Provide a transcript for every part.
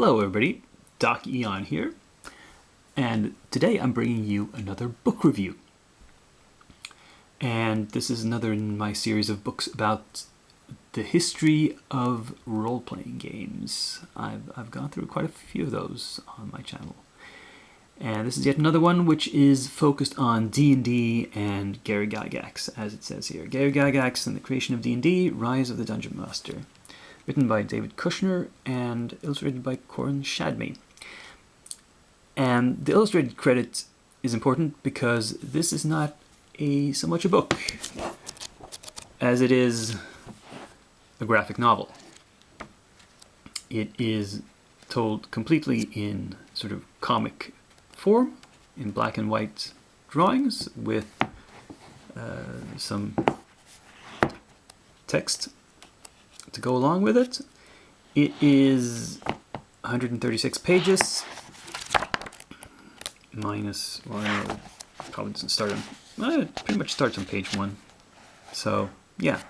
Hello everybody, Doc Eon here, and today I'm bringing you another book review. And this is another in my series of books about the history of role-playing games. I've gone through quite a few of those on my channel. And this is yet another one which is focused on D&D and Gary Gygax, as it says here. Gary Gygax and the Creation of D&D, Rise of the Dungeon Master. Written by David Kushner and illustrated by Corin Shadme. And the illustrated credit is important because this is not so much a book as it is a graphic novel. It is told completely in sort of comic form, in black and white drawings with some text to go along with it. It is 136 pages minus, well, it probably doesn't start on, it pretty much starts on page 1. So yeah,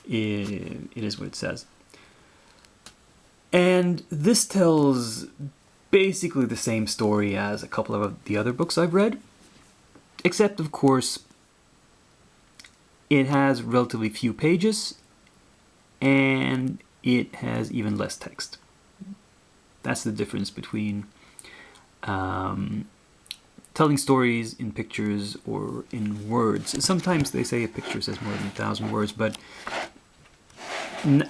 it is what it says. And this tells basically the same story as a couple of the other books I've read, except of course it has relatively few pages and it has even less text. That's the difference between telling stories in pictures or in words. Sometimes they say a picture says more than 1,000 words, but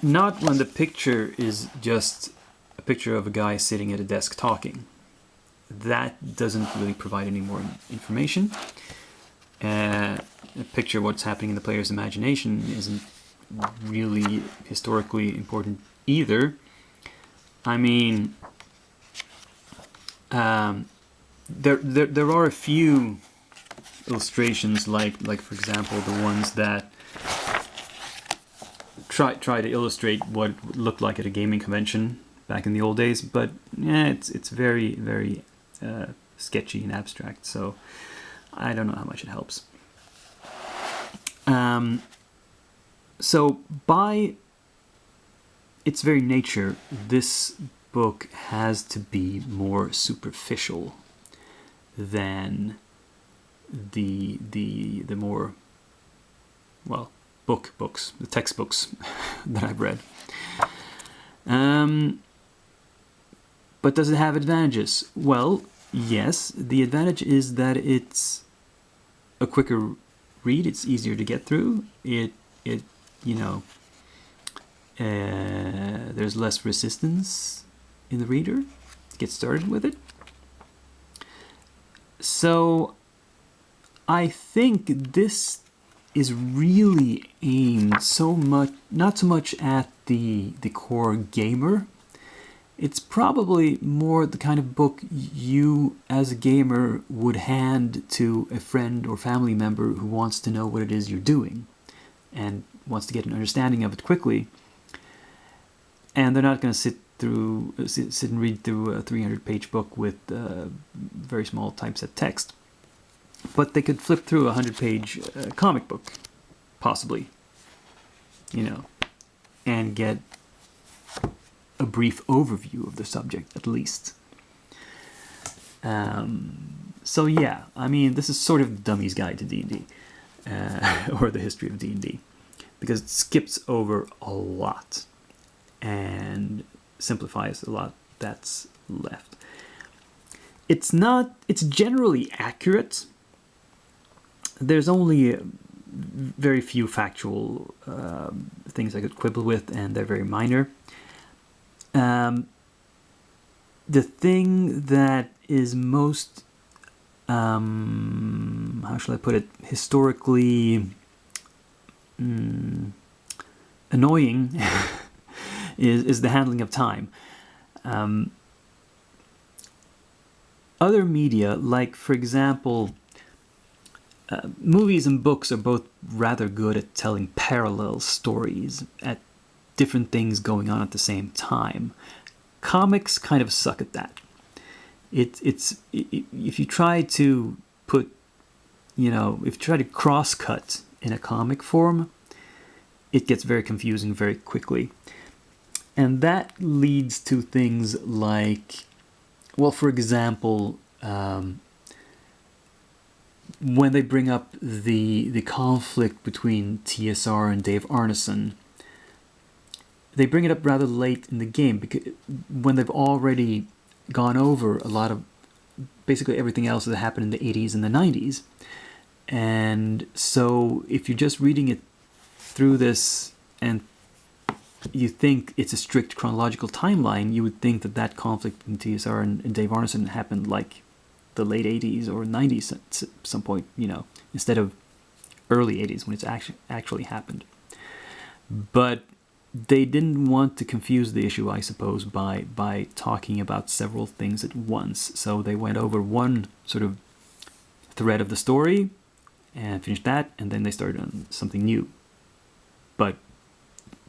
not when the picture is just a picture of a guy sitting at a desk talking. That doesn't really provide any more information. A picture of what's happening in the player's imagination isn't really historically important either. I mean, there are a few illustrations, like for example the ones that try to illustrate what it would look like at a gaming convention back in the old days, but yeah, it's very sketchy and abstract, so I don't know how much it helps. So by its very nature, this book has to be more superficial than the more, well, books, the textbooks that I've read. But does it have advantages? Well, yes. The advantage is that it's a quicker read. It's easier to get through. There's less resistance in the reader to get started with it. So I think this is really aimed not so much at the core gamer. It's probably more the kind of book you as a gamer would hand to a friend or family member who wants to know what it is you're doing and wants to get an understanding of it quickly. And they're not going to sit and read through a 300-page book with very small typeset text. But they could flip through a 100-page comic book, possibly, and get a brief overview of the subject, at least. So yeah, I mean, this is sort of the Dummy's Guide to D&D, or the history of D&D, because it skips over a lot and simplifies a lot that's left. It's generally accurate. There's only very few factual things I could quibble with, and they're very minor. The thing that is most, how shall I put it, historically annoying is the handling of time. Other media, like for example, movies and books are both rather good at telling parallel stories at different things going on at the same time. Comics kind of suck at that. If you try to put, if you try to cross-cut in a comic form, it gets very confusing very quickly. And that leads to things like, well, for example, when they bring up the conflict between TSR and Dave Arneson, they bring it up rather late in the game, because when they've already gone over a lot of basically everything else that happened in the 80s and the 90s. And so if you're just reading it through this and you think it's a strict chronological timeline, you would think that that conflict between TSR and Dave Arneson happened like the late 80s or 90s at some point, instead of early 80s when it's actually happened. But they didn't want to confuse the issue, I suppose, by talking about several things at once. So they went over one sort of thread of the story and finished that, and then they started on something new. But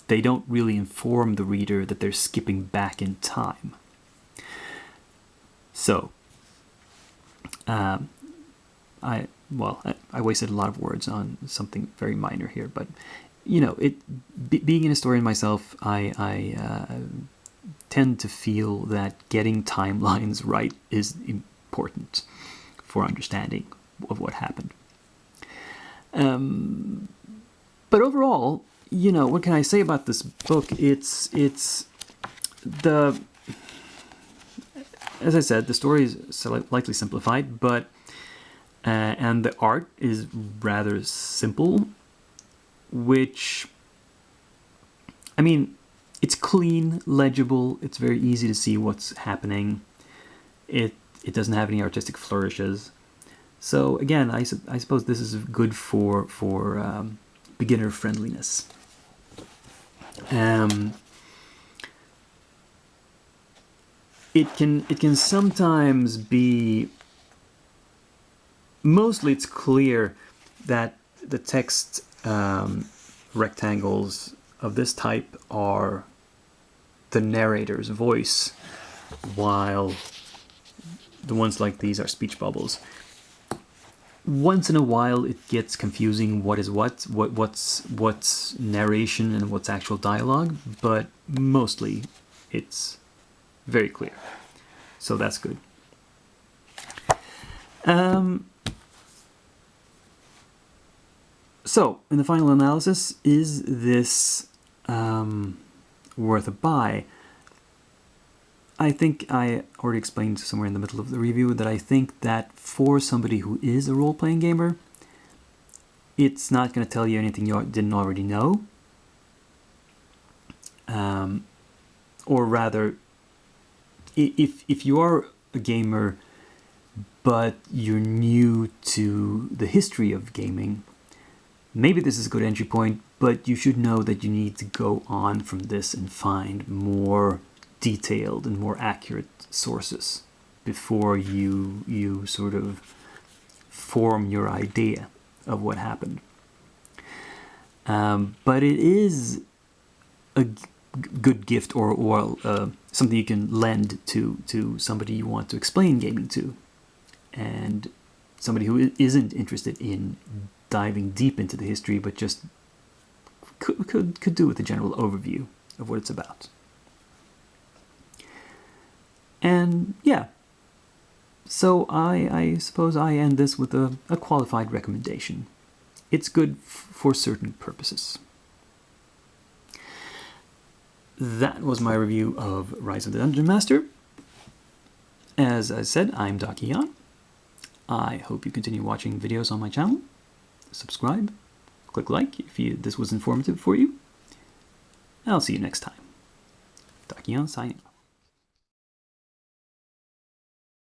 they don't really inform the reader that they're skipping back in time. So, I wasted a lot of words on something very minor here, but being an historian myself, I tend to feel that getting timelines right is important for understanding of what happened. But overall, what can I say about this book? It's as I said, the story is slightly simplified, but and the art is rather simple, which, I mean, it's clean, legible, it's very easy to see what's happening. It doesn't have any artistic flourishes. So again, I suppose this is good for beginner friendliness. It can sometimes be, mostly it's clear that the text rectangles of this type are the narrator's voice, while the ones like these are speech bubbles. Once in a while it gets confusing what is what's narration and what's actual dialogue, but mostly it's very clear. So that's good. So, in the final analysis, is this worth a buy? I think I already explained somewhere in the middle of the review that I think that for somebody who is a role-playing gamer, it's not going to tell you anything you didn't already know. Or rather, if you are a gamer, but you're new to the history of gaming, maybe this is a good entry point, but you should know that you need to go on from this and find more detailed and more accurate sources before you sort of form your idea of what happened. But it is a good gift or something you can lend to somebody you want to explain gaming to, and somebody who isn't interested in diving deep into the history, but just could do with a general overview of what it's about. And yeah, so I suppose I end this with a qualified recommendation. It's good for certain purposes. That was my review of Rise of the Dungeon Master. As I said, I'm Dakian. I hope you continue watching videos on my channel. Subscribe, click like if this was informative for you. I'll see you next time. Dakian signing off.